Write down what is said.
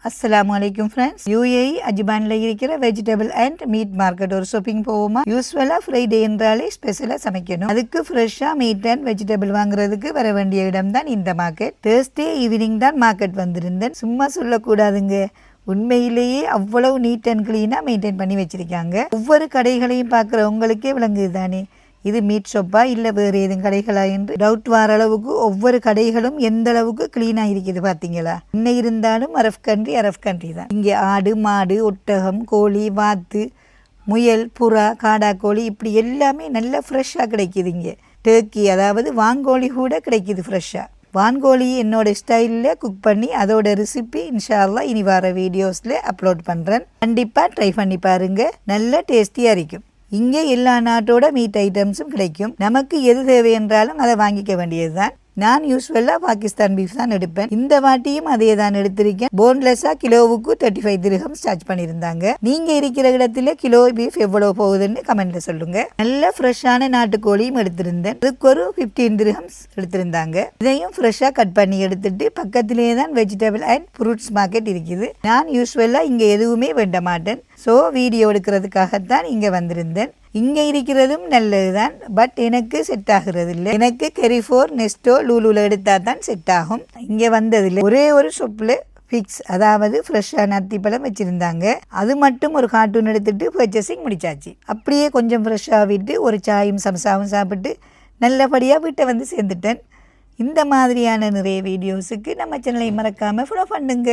அஸ்ஸலாமு அலைக்கும் friends. UAE அஜ்பானில் இருக்கிற வெஜிடபிள் அண்ட் மீட் மார்க்கெட் ஒரு ஷாப்பிங் போவோமா? யூஸ்வலாக ஃப்ரைடே என்றாலே ஸ்பெஷலாக சமைக்கணும். அதுக்கு ஃப்ரெஷ்ஷாக மீட் அண்ட் வெஜிடபிள் வாங்குறதுக்கு வர வேண்டிய இடம் தான் இந்த மார்க்கெட். தேர்ஸ்டே ஈவினிங் தான் மார்க்கெட் வந்திருந்தேன். சும்மா சொல்லக்கூடாதுங்க, உண்மையிலேயே அவ்வளவு நீட் அண்ட் கிளீனாக மெயின்டைன் பண்ணி வச்சிருக்காங்க. ஒவ்வொரு கடைகளையும் பார்க்குறவங்களுக்கே விளங்குது தானே இது மீட் ஷாப்பா இல்லை வேறு எதுவும் கடைகளா என்று டவுட் வர அளவுக்கு ஒவ்வொரு கடைகளும் எந்த அளவுக்கு கிளீனாக இருக்குது பார்த்தீங்களா? என்ன இருந்தாலும் அரஃப் கண்ட்ரி தான். இங்கே ஆடு, மாடு, ஒட்டகம், கோழி, வாத்து, முயல், புறா, காடாக்கோழி இப்படி எல்லாமே நல்லா ஃப்ரெஷ்ஷாக கிடைக்கிது. இங்கே டர்க்கி அதாவது வான்கோழி கூட கிடைக்கிது ஃப்ரெஷ்ஷாக. வான்கோழி என்னோட ஸ்டைலில் குக் பண்ணி அதோட ரெசிபி இன்ஷா அல்லாஹ் இனி வர வீடியோஸில் அப்லோட் பண்ணுறேன். கண்டிப்பாக ட்ரை பண்ணி பாருங்கள், நல்ல டேஸ்டியாக இருக்கும். இங்கே எல்லா நாட்டோட மீட் ஐட்டம்ஸும் கிடைக்கும். நமக்கு எது தேவை என்றாலும் அதை வாங்கிக்க வேண்டியது தான். நான் யூஸ்வலாக பாகிஸ்தான் பீஃப் தான் எடுப்பேன். இந்த வாட்டியும் அதே தான் எடுத்திருக்கேன். போன்லெஸ்ஸாக கிலோவுக்கு 35 திர்ஹம்ஸ் சார்ஜ் பண்ணியிருந்தாங்க. நீங்கள் இருக்கிற இடத்துல கிலோ பீஃப் எவ்வளோ போகுதுன்னு கமெண்ட்ல சொல்லுங்க. நல்ல ஃப்ரெஷ்ஷான நாட்டுக்கோழியும் எடுத்திருந்தேன். அதுக்கு ஒரு 15 திர்ஹம்ஸ் எடுத்திருந்தாங்க. இதையும் ஃப்ரெஷ்ஷாக கட் பண்ணி எடுத்துட்டு பக்கத்திலே தான் வெஜிடபிள் அண்ட் ஃப்ரூட்ஸ் மார்க்கெட் இருக்குது. நான் யூஸ்வலாக இங்கே எதுவுமே வேண்ட மாட்டேன். ஸோ வீடியோ எடுக்கிறதுக்காகத்தான் இங்கே வந்திருந்தேன். இங்கே இருக்கிறதும் நல்லது தான், பட் எனக்கு செட் ஆகிறது இல்லை. எனக்கு கெரிஃபோர், நெஸ்டோ, லூலூவில் எடுத்தால் தான் செட் ஆகும். இங்கே வந்ததில்லை. ஒரே ஒரு ஷாப்பில் ஃபிக்ஸ் அதாவது ஃப்ரெஷ்ஷான அத்திப்பழம் வச்சுருந்தாங்க. அது மட்டும் ஒரு கார்ட்டூன் எடுத்துகிட்டு பர்ச்சேசிங் முடிச்சாச்சு. அப்படியே கொஞ்சம் ஃப்ரெஷ்ஷாக விட்டு ஒரு சாயும் சம்சாவும் சாப்பிட்டு நல்லபடியாக வீட்டை வந்து சேர்ந்துட்டேன். இந்த மாதிரியான நிறைய வீடியோஸுக்கு நம்ம சேனலை மறக்காமல் ஃபாலோ பண்ணுங்க.